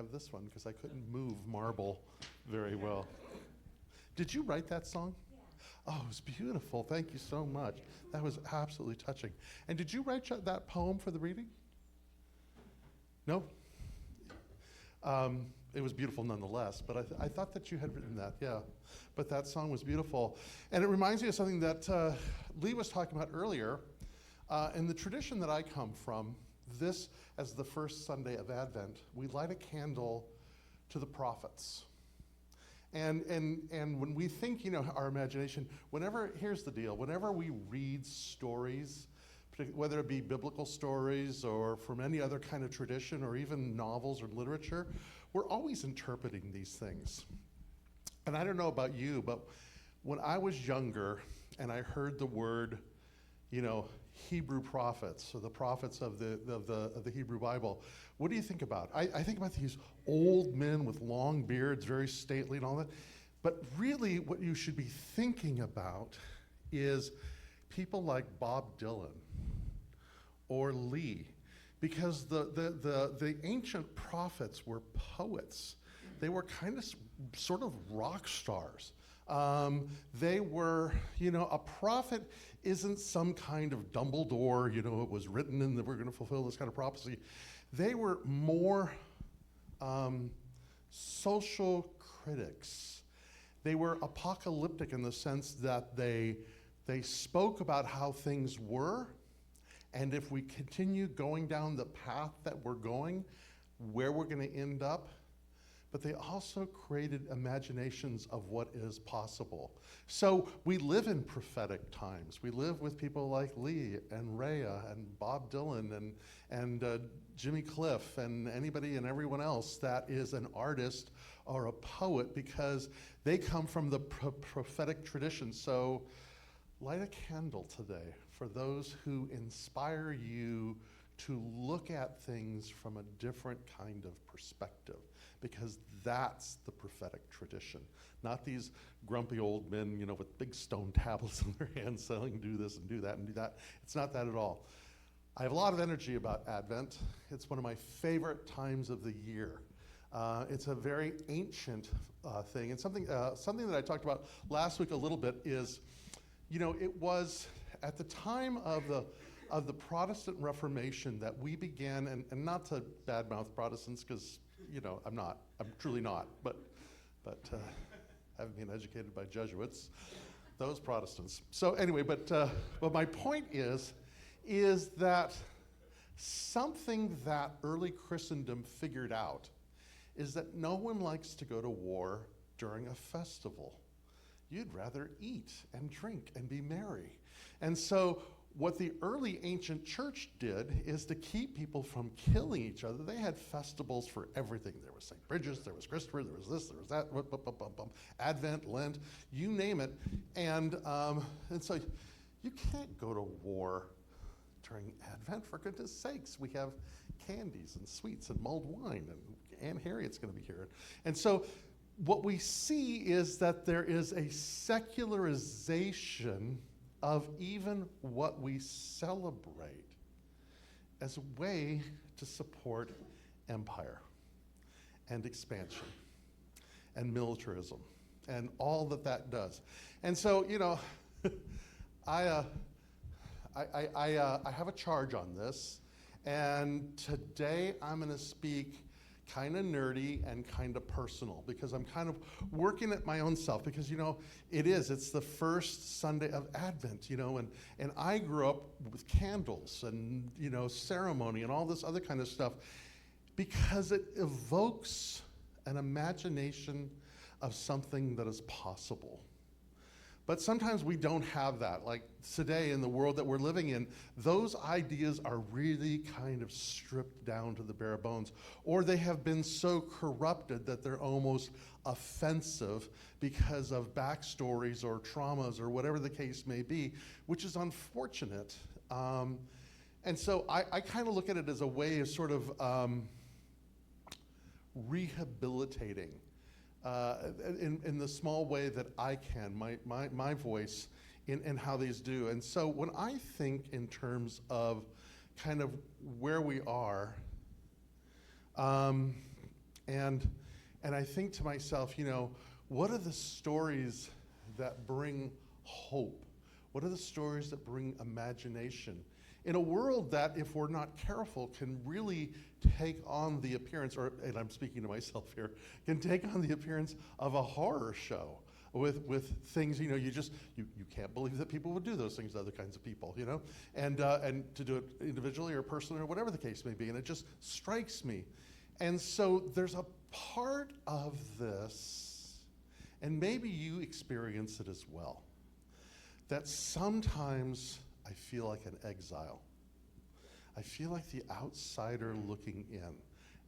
Have this one because I couldn't move marble very well. Did you write that song? Oh, it was beautiful. Thank you so much. That was absolutely touching. And did you write that poem for the reading? No? It was beautiful nonetheless, but I thought that you had written that, yeah. But that song was beautiful. And it reminds me of something that Lee was talking about earlier. In the tradition that I come from, this, as the first Sunday of Advent, we light a candle to the prophets. And when we think, our imagination, here's the deal, whenever we read stories, whether it be biblical stories or from any other kind of tradition or even novels or literature, we're always interpreting these things. And I don't know about you, but when I was younger and I heard the word, Hebrew prophets, or the prophets of the Hebrew Bible, what do you think about? I think about these old men with long beards, very stately and all that. But really what you should be thinking about is people like Bob Dylan or Lee, because the ancient prophets were poets. They were kind of sort of rock stars. They were, a prophet isn't some kind of Dumbledore, it was written and we're going to fulfill this kind of prophecy. They were more social critics. They were apocalyptic in the sense that they spoke about how things were, and if we continue going down the path that we're going, where we're going to end up. But they also created imaginations of what is possible. So we live in prophetic times. We live with people like Lee and Rhea and Bob Dylan and Jimmy Cliff and anybody and everyone else that is an artist or a poet, because they come from the prophetic tradition. So light a candle today for those who inspire you to look at things from a different kind of perspective, because that's the prophetic tradition. Not these grumpy old men, with big stone tablets in their hands saying, do this and do that and do that. It's not that at all. I have a lot of energy about Advent. It's one of my favorite times of the year. It's a very ancient thing, and something that I talked about last week a little bit is, it was at the time of the Protestant Reformation that we began, and not to badmouth Protestants, because I'm truly not, but having been educated by Jesuits, those Protestants. So anyway, but my point is that something that early Christendom figured out is that no one likes to go to war during a festival. You'd rather eat and drink and be merry. And so what the early ancient church did is to keep people from killing each other. They had festivals for everything. There was St. Bridget's, there was Christopher, there was this, there was that, Advent, Lent, you name it. And so you can't go to war during Advent, for goodness sakes. We have candies and sweets and mulled wine, and Aunt Harriet's going to be here. And so what we see is that there is a secularization of even what we celebrate as a way to support empire and expansion and militarism and all that does. And so, I have a charge on this, and today I'm going to speak kind of nerdy and kind of personal, because I'm kind of working at my own self, because it's the first Sunday of Advent, and I grew up with candles and ceremony and all this other kind of stuff, because it evokes an imagination of something that is possible. But sometimes we don't have that. Like today in the world that we're living in, those ideas are really kind of stripped down to the bare bones, or they have been so corrupted that they're almost offensive because of backstories or traumas or whatever the case may be, which is unfortunate. And so I kind of look at it as a way of sort of rehabilitating in the small way that I can, my voice in how these do. And so when I think in terms of kind of where we are, And I think to myself, what are the stories that bring hope? What are the stories that bring imagination? In a world that, if we're not careful, can really take on the appearance, and I'm speaking to myself here, can take on the appearance of a horror show with things, you can't believe that people would do those things to other kinds of people, and to do it individually or personally or whatever the case may be, and it just strikes me. And so there's a part of this, and maybe you experience it as well, that sometimes I feel like an exile. I feel like the outsider looking in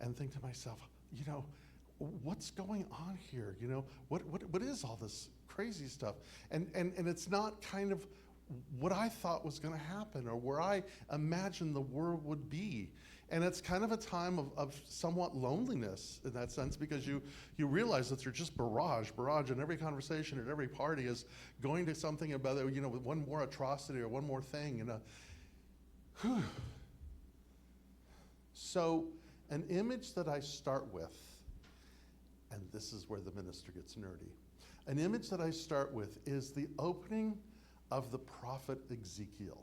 and think to myself, what's going on here? What is all this crazy stuff? And it's not kind of what I thought was going to happen or where I imagined the world would be. And it's kind of a time of somewhat loneliness in that sense, because you realize that you're just barrage, and every conversation at every party is going to something about, with one more atrocity or one more thing. So an image that I start with, and this is where the minister gets nerdy, an image that I start with is the opening of the prophet Ezekiel.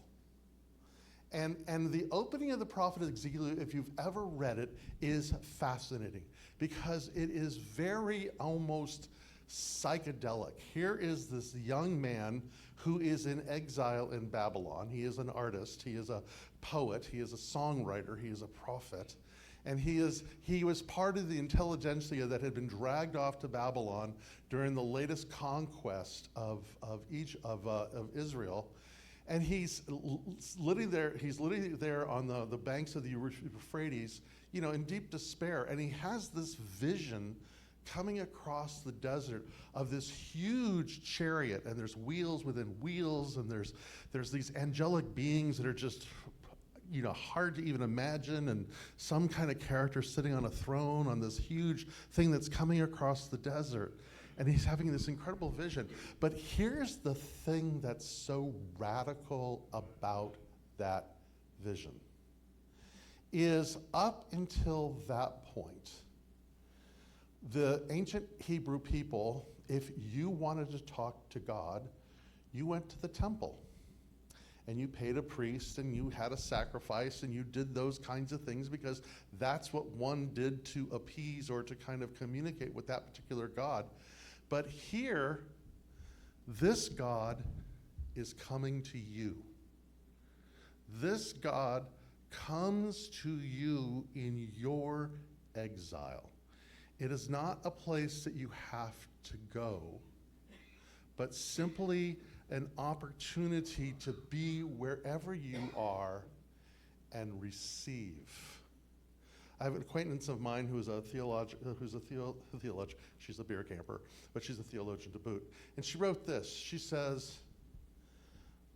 And the opening of the prophet Ezekiel, if you've ever read it, is fascinating because it is very almost psychedelic. Here is this young man who is in exile in Babylon. He is an artist, he is a poet, he is a songwriter, he is a prophet. And he was part of the intelligentsia that had been dragged off to Babylon during the latest conquest of Israel. And he's living there on the banks of the Euphrates, in deep despair. And he has this vision coming across the desert of this huge chariot, and there's wheels within wheels, and there's these angelic beings that are just hard to even imagine, and some kind of character sitting on a throne on this huge thing that's coming across the desert. And he's having this incredible vision. But here's the thing that's so radical about that vision, is up until that point, the ancient Hebrew people, if you wanted to talk to God, you went to the temple. And you paid a priest, and you had a sacrifice, and you did those kinds of things because that's what one did to appease or to kind of communicate with that particular God. But here, this God is coming to you. This God comes to you in your exile. It is not a place that you have to go, but simply an opportunity to be wherever you are and receive. I have an acquaintance of mine who's a theologian. She's a beer camper, but she's a theologian to boot. And she wrote this. She says,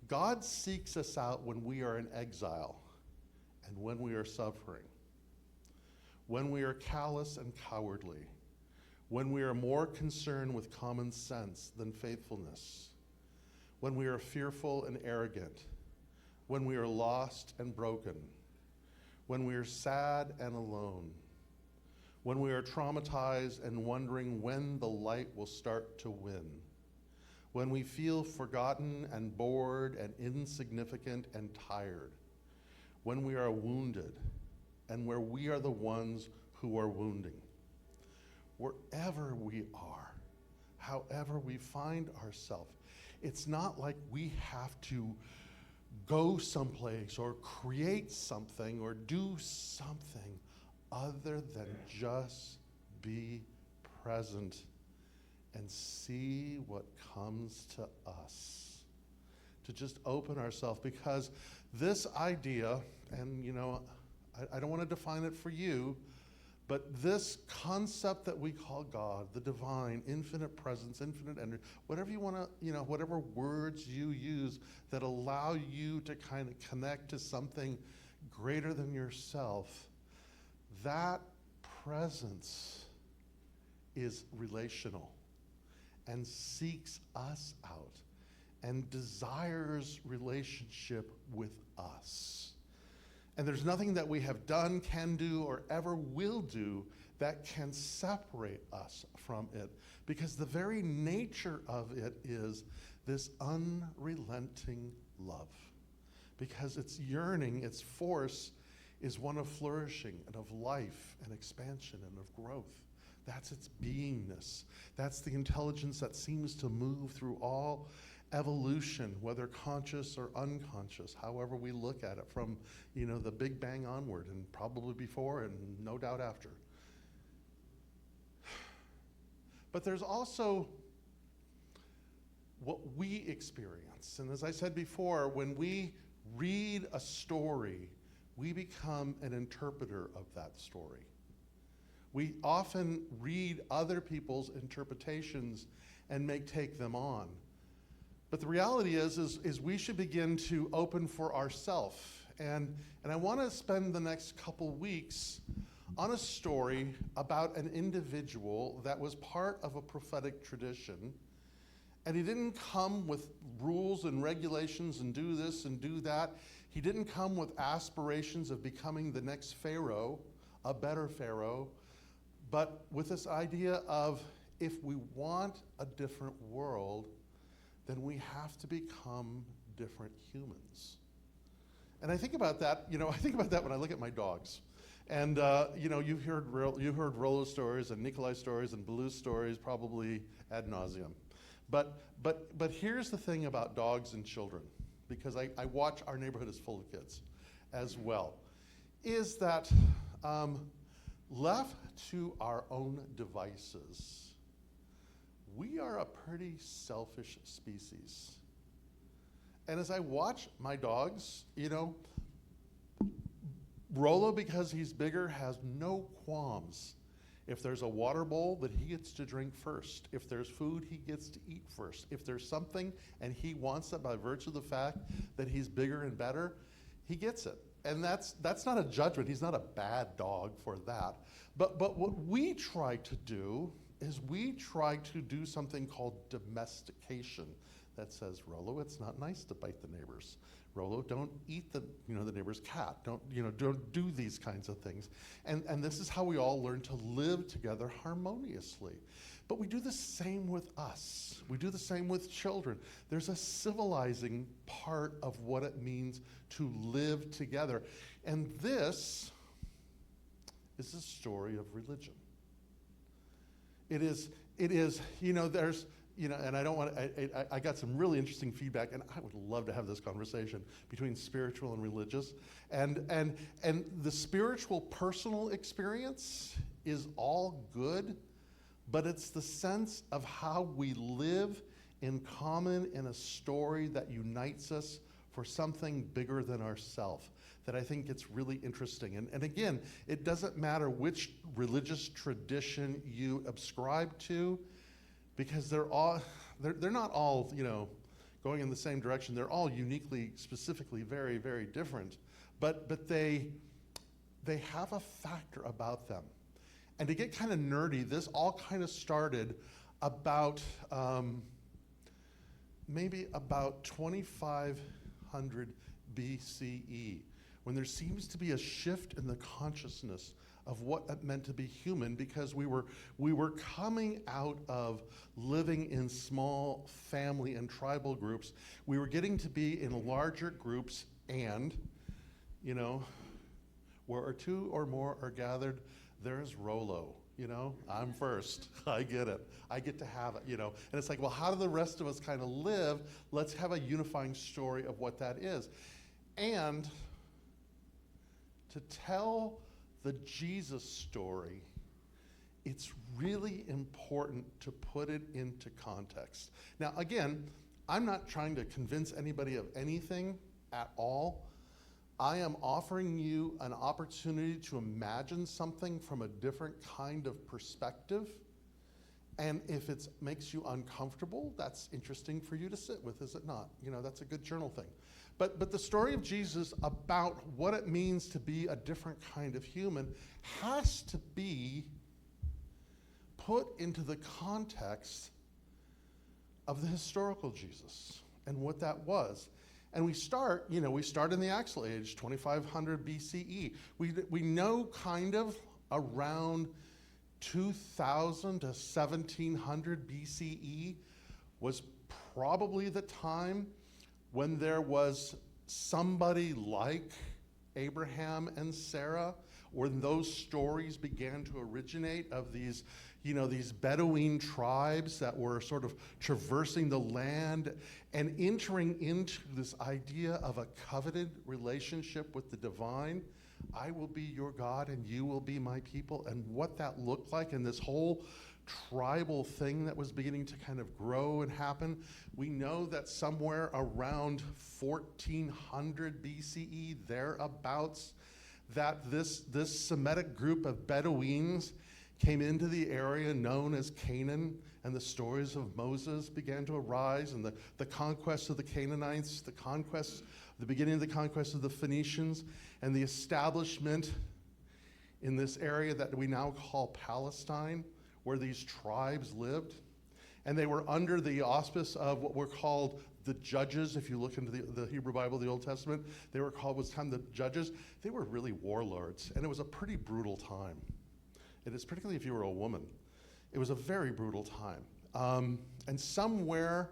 God seeks us out when we are in exile and when we are suffering, when we are callous and cowardly, when we are more concerned with common sense than faithfulness, when we are fearful and arrogant, when we are lost and broken, when we are sad and alone, when we are traumatized and wondering when the light will start to win, when we feel forgotten and bored and insignificant and tired, when we are wounded and where we are the ones who are wounding. Wherever we are, however we find ourselves, it's not like we have to go someplace or create something or do something other than just be present and see what comes to us. To just open ourselves, because this idea, and I don't want to define it for you, but this concept that we call God, the divine, infinite presence, infinite energy, whatever you want to, whatever words you use that allow you to kind of connect to something greater than yourself, that presence is relational and seeks us out and desires relationship with us. And there's nothing that we have done, can do, or ever will do that can separate us from it, because the very nature of it is this unrelenting love. Because its yearning, its force, is one of flourishing and of life and expansion and of growth. That's its beingness. That's the intelligence that seems to move through all evolution, whether conscious or unconscious, however we look at it, from the Big Bang onward, and probably before and no doubt after. But there's also what we experience. And as I said before, when we read a story, we become an interpreter of that story. We often read other people's interpretations and take them on. But the reality is we should begin to open for ourselves. And I want to spend the next couple weeks on a story about an individual that was part of a prophetic tradition. And he didn't come with rules and regulations and do this and do that. He didn't come with aspirations of becoming the next Pharaoh, a better Pharaoh, but with this idea of, if we want a different world, then we have to become different humans. And I think about that, I think about that when I look at my dogs. And you've heard Rollo's stories and Nikolai's stories and Baloo's stories probably ad nauseum. But here's the thing about dogs and children, because I watch, our neighborhood is full of kids as well, is that left to our own devices, we are a pretty selfish species. And as I watch my dogs, Rollo, because he's bigger, has no qualms. If there's a water bowl, that he gets to drink first. If there's food, he gets to eat first. If there's something and he wants it by virtue of the fact that he's bigger and better, he gets it. And that's not a judgment. He's not a bad dog for that. But what we try to do is we try to do something called domestication that says, Rollo, it's not nice to bite the neighbors. Rollo, don't eat the neighbor's cat. Don't do these kinds of things. And this is how we all learn to live together harmoniously. But we do the same with us. We do the same with children. There's a civilizing part of what it means to live together. And this is a story of religion. It is, there's, and I don't want to, I got some really interesting feedback, and I would love to have this conversation between spiritual and religious. And the spiritual personal experience is all good, but it's the sense of how we live in common in a story that unites us for something bigger than ourselves that I think it's really interesting. And again, it doesn't matter which religious tradition you ascribe to, because they're not all going in the same direction. They're all uniquely, specifically very, very different, but they have a factor about them. And to get kind of nerdy, this all kind of started about maybe about 2500 BCE, when there seems to be a shift in the consciousness of what it meant to be human, because we were coming out of living in small family and tribal groups. We were getting to be in larger groups, and where two or more are gathered, there's Rollo. I'm first. I get it. I get to have it, And it's like, well, how do the rest of us kind of live? Let's have a unifying story of what that is. And to tell the Jesus story, it's really important to put it into context. Now, again, I'm not trying to convince anybody of anything at all. I am offering you an opportunity to imagine something from a different kind of perspective. And if it makes you uncomfortable, that's interesting for you to sit with, is it not? That's a good journal thing. But the story of Jesus about what it means to be a different kind of human has to be put into the context of the historical Jesus and what that was. And we start in the Axle Age, 2500 BCE. We know kind of around 2000 to 1700 BCE was probably the time when there was somebody like Abraham and Sarah, when those stories began to originate of these, these Bedouin tribes that were sort of traversing the land and entering into this idea of a covenant relationship with the divine. I will be your God and you will be my people, and what that looked like, and this whole tribal thing that was beginning to kind of grow and happen. We know that somewhere around 1400 BCE, thereabouts, that this Semitic group of Bedouins came into the area known as Canaan, and the stories of Moses began to arise, and the conquest of the Canaanites, the beginning of the conquest of the Phoenicians, and the establishment in this area that we now call Palestine, where these tribes lived. And they were under the auspice of what were called the judges. If you look into the Hebrew Bible, the Old Testament, they were called, was time the judges. They were really warlords, and it was a pretty brutal time. It is, particularly if you were a woman. It was a very brutal time. And somewhere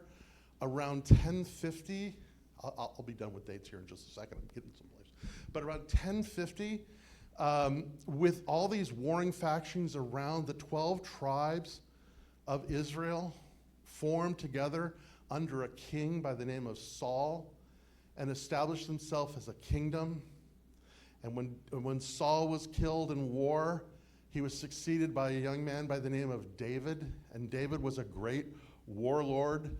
around 1050, I'll be done with dates here in just a second, I'm getting someplace. But around 1050, with all these warring factions around, the 12 tribes of Israel formed together under a king by the name of Saul and established themselves as a kingdom. And when Saul was killed in war, he was succeeded by a young man by the name of David, and David was a great warlord.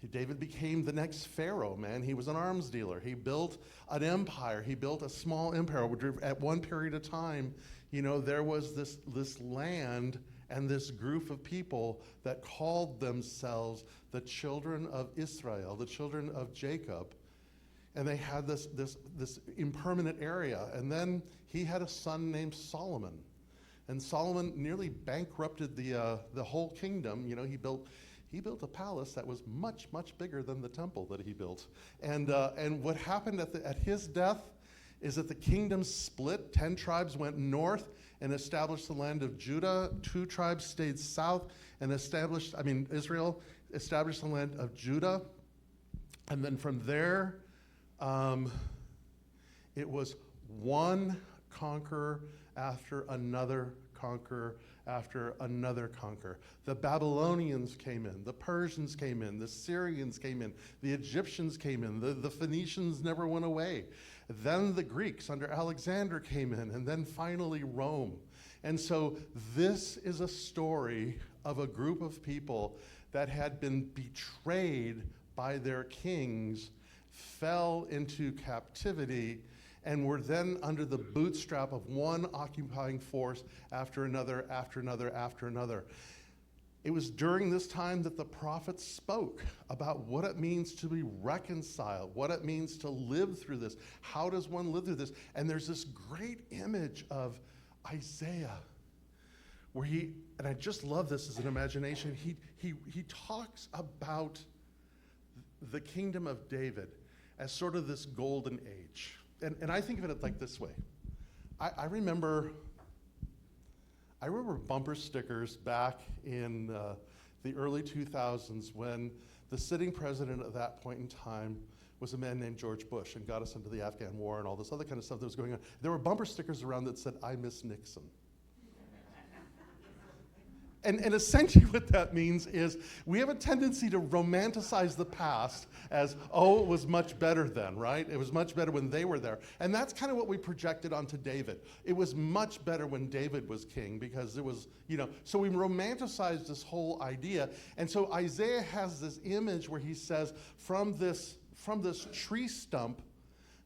David became the next Pharaoh, man. He was an arms dealer. He built an empire. He built a small empire. At one period of time, there was this land and this group of people that called themselves the children of Israel, the children of Jacob. And they had this impermanent area. And then he had a son named Solomon. And Solomon nearly bankrupted the whole kingdom. He built a palace that was much, much bigger than the temple that he built. And what happened at his death is that the kingdom split. 10 tribes went north and established the land of Judah. 2 tribes stayed south and Israel established the land of Judah. And then from there, it was one conqueror after another conqueror after another conqueror. The Babylonians came in, the Persians came in, the Syrians came in, the Egyptians came in, the Phoenicians never went away. Then the Greeks under Alexander came in, and then finally Rome. And so this is a story of a group of people that had been betrayed by their kings, fell into captivity, and were then under the bootstrap of one occupying force after another, after another, after another. It was during this time that the prophets spoke about what it means to be reconciled, what it means to live through this. How does one live through this? And there's this great image of Isaiah where and I just love this as an imagination, he talks about the kingdom of David as sort of this golden age. And I think of it like this way. I remember bumper stickers back in the early 2000s when the sitting president at that point in time was a man named George Bush and got us into the Afghan war and all this other kind of stuff that was going on. There were bumper stickers around that said, "I miss Nixon." And essentially what that means is we have a tendency to romanticize the past as, oh, it was much better then, right? It was much better when they were there. And that's kind of what we projected onto David. It was much better when David was king because it was, so we romanticized this whole idea. And so Isaiah has this image where he says, from this tree stump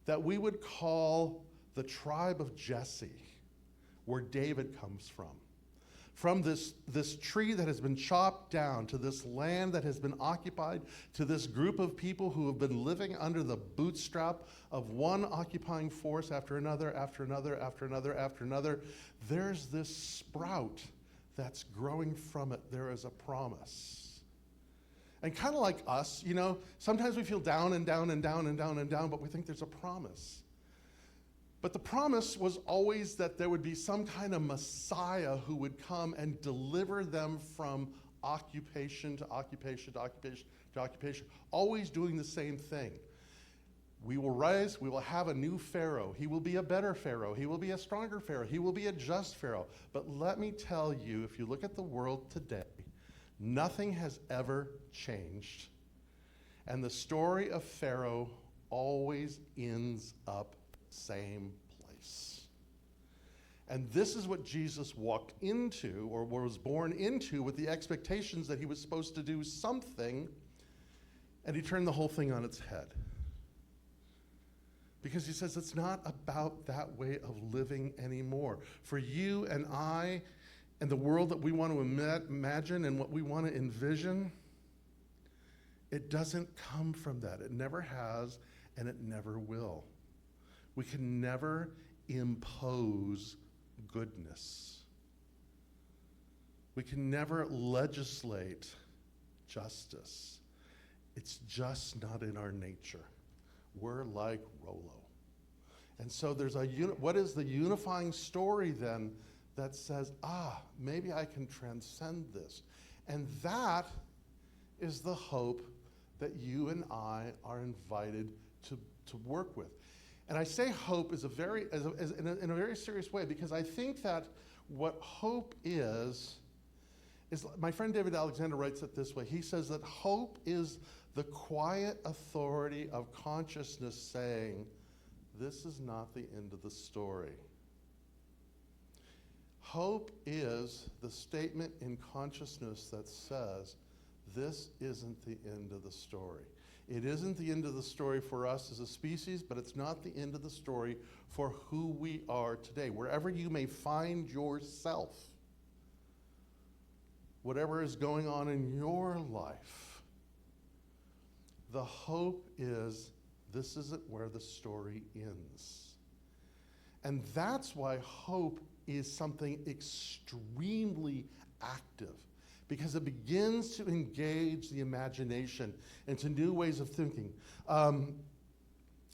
that we would call the tribe of Jesse, where David comes from this tree that has been chopped down, to this land that has been occupied, to this group of people who have been living under the bootstrap of one occupying force after another, after another, after another, after another, there's this sprout that's growing from it. There is a promise. And kind of like us, sometimes we feel down and down and down and down and down, but we think there's a promise. But the promise was always that there would be some kind of Messiah who would come and deliver them from occupation to occupation to occupation to occupation, always doing the same thing. We will rise, we will have a new Pharaoh. He will be a better Pharaoh. He will be a stronger Pharaoh. He will be a just Pharaoh. But let me tell you, if you look at the world today, nothing has ever changed. And the story of Pharaoh always ends up same place. And this is what Jesus walked into, or was born into, with the expectations that he was supposed to do something, and he turned the whole thing on its head. Because he says it's not about that way of living anymore. For you and I, and the world that we want to imagine and what we want to envision, it doesn't come from that. It never has, and it never will. We can never impose goodness. We can never legislate justice. It's just not in our nature. We're like Rollo. And so there's what is the unifying story then that says, maybe I can transcend this? And that is the hope that you and I are invited to work with. And I say hope in a very serious way, because I think that what hope is my friend David Alexander writes it this way. He says that hope is the quiet authority of consciousness saying, this is not the end of the story. Hope is the statement in consciousness that says, this isn't the end of the story. It isn't the end of the story for us as a species, but it's not the end of the story for who we are today. Wherever you may find yourself, whatever is going on in your life, the hope is this isn't where the story ends. And that's why hope is something extremely active, because it begins to engage the imagination into new ways of thinking.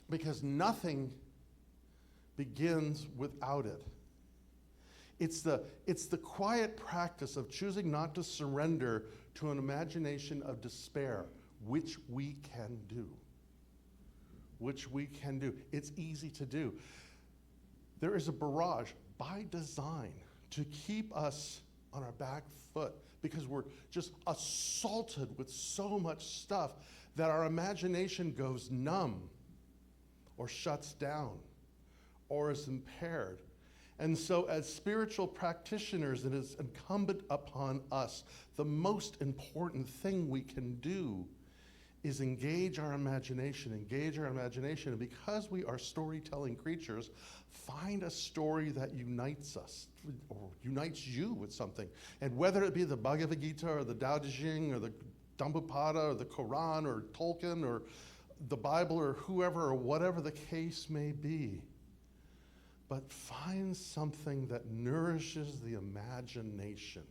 Because nothing begins without it. It's the quiet practice of choosing not to surrender to an imagination of despair, which we can do. Which we can do. It's easy to do. There is a barrage by design to keep us on our back foot, because we're just assaulted with so much stuff that our imagination goes numb or shuts down or is impaired. And so as spiritual practitioners, it is incumbent upon us, the most important thing we can do is engage our imagination. And because we are storytelling creatures, find a story that unites us, or unites you with something. And whether it be the Bhagavad Gita, or the Tao Te Ching, or the Dhammapada, or the Quran, or Tolkien, or the Bible, or whoever, or whatever the case may be, but find something that nourishes the imagination,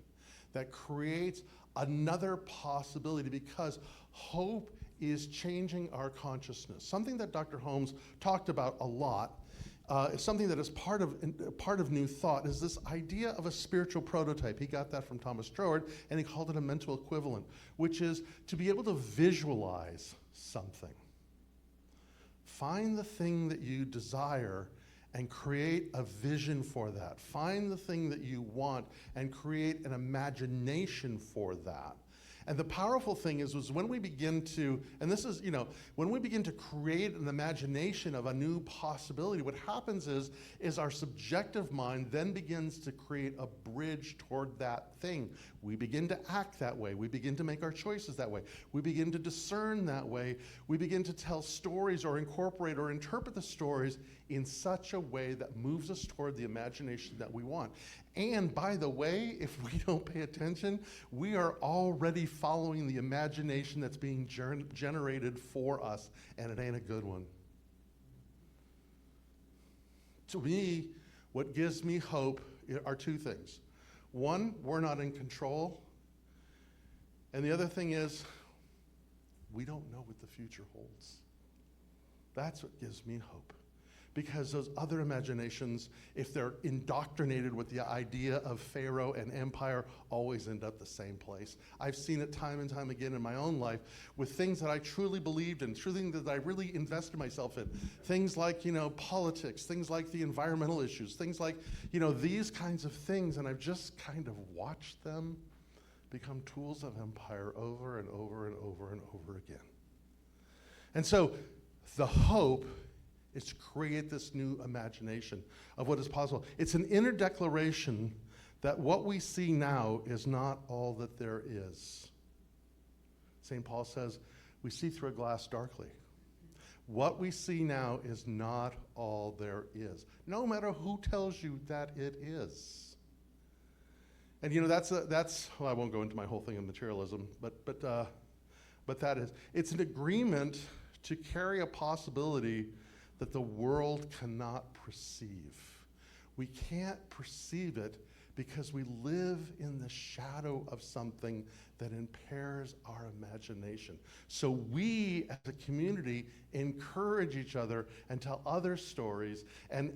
that creates another possibility, because hope is changing our consciousness. Something that Dr. Holmes talked about a lot, something that is part of New Thought, is this idea of a spiritual prototype. He got that from Thomas Troward, and he called it a mental equivalent, which is to be able to visualize something. Find the thing that you desire and create a vision for that. Find the thing that you want and create an imagination for that. And the powerful thing is when we begin to, and this is, when we begin to create an imagination of a new possibility, what happens is our subjective mind then begins to create a bridge toward that thing. We begin to act that way. We begin to make our choices that way. We begin to discern that way. We begin to tell stories or incorporate or interpret the stories in such a way that moves us toward the imagination that we want. And by the way, if we don't pay attention, we are already following the imagination that's being generated for us, and it ain't a good one. To me, what gives me hope are two things. One, we're not in control. And the other thing is, we don't know what the future holds. That's what gives me hope. Because those other imaginations, if they're indoctrinated with the idea of Pharaoh and empire, always end up the same place. I've seen it time and time again in my own life with things that I truly believed in, things that I really invested myself in. Things like, politics, things like the environmental issues, things like, these kinds of things. And I've just kind of watched them become tools of empire over and over and over and over again. And so the hope is to create this new imagination of what is possible. It's an inner declaration that what we see now is not all that there is. St. Paul says, we see through a glass darkly. What we see now is not all there is, no matter who tells you that it is. And that's well, I won't go into my whole thing of materialism, but that is, it's an agreement to carry a possibility that the world cannot perceive. We can't perceive it because we live in the shadow of something that impairs our imagination. So we, as a community, encourage each other and tell other stories and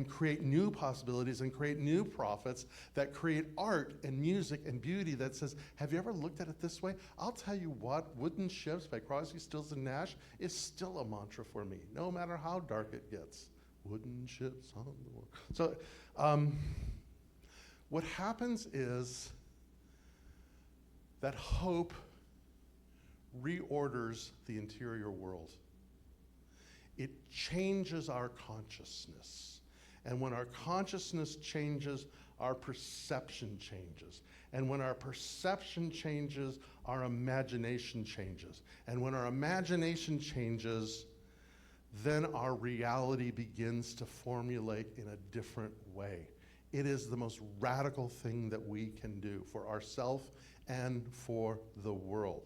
create new possibilities and create new prophets that create art and music and beauty that says, have you ever looked at it this way? I'll tell you what, Wooden Ships by Crosby, Stills, and Nash is still a mantra for me, no matter how dark it gets. Wooden ships on the water. So, what happens is that hope reorders the interior world. It changes our consciousness. And when our consciousness changes, our perception changes. And when our perception changes, our imagination changes. And when our imagination changes, then our reality begins to formulate in a different way. It is the most radical thing that we can do for ourselves and for the world.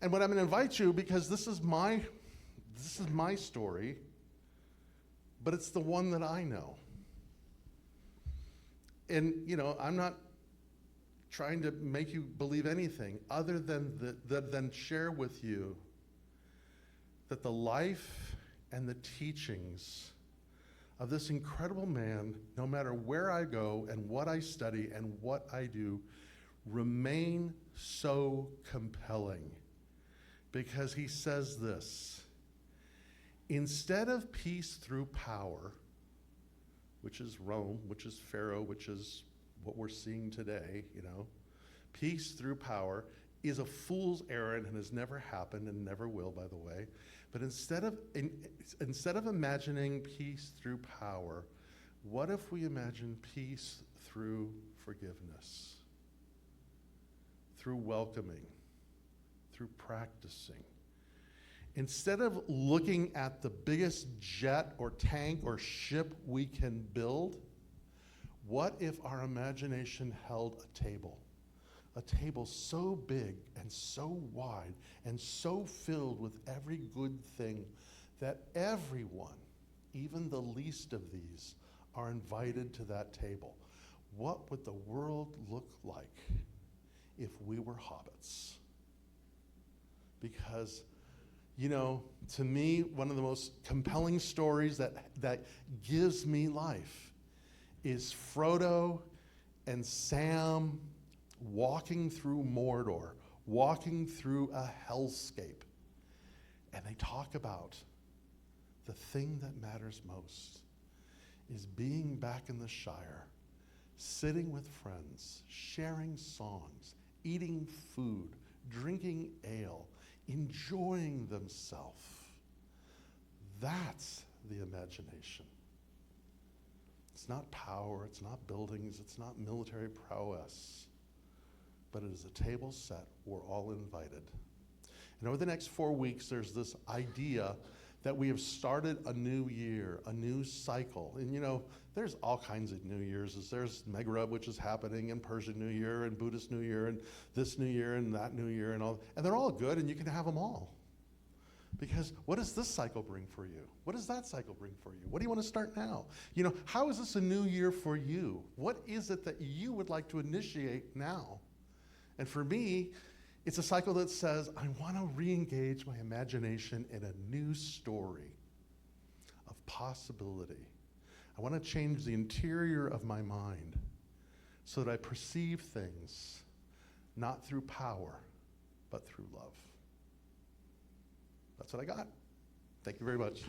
And what I'm going to invite you, because this is my story, but it's the one that I know. And I'm not trying to make you believe anything other than share with you that the life and the teachings of this incredible man, no matter where I go and what I study and what I do, remain so compelling. Because he says this, instead of peace through power, which is Rome, which is Pharaoh, which is what we're seeing today, peace through power is a fool's errand and has never happened and never will, by the way. But instead of imagining peace through power, what if we imagine peace through forgiveness, through welcoming, through practicing? Instead of looking at the biggest jet or tank or ship we can build, what if our imagination held a table so big and so wide and so filled with every good thing that everyone, even the least of these, are invited to that table? What would the world look like if we were hobbits? Because, to me, one of the most compelling stories that gives me life is Frodo and Sam walking through Mordor, walking through a hellscape. And they talk about the thing that matters most is being back in the Shire, sitting with friends, sharing songs, eating food, drinking ale, enjoying themselves. That's the imagination. It's not power, it's not buildings, it's not military prowess, but it is a table set, we're all invited. And over the next 4 weeks, there's this idea that we have started a new year, a new cycle. And there's all kinds of New Year's. There's Megrab, which is happening, and Persian New Year, and Buddhist New Year, and this New Year, and that New Year, and all. And they're all good, and you can have them all. Because what does this cycle bring for you? What does that cycle bring for you? What do you want to start now? How is this a new year for you? What is it that you would like to initiate now? And for me, it's a cycle that says, I want to re-engage my imagination in a new story of of possibility. I want to change the interior of my mind so that I perceive things not through power, but through love. That's what I got. Thank you very much.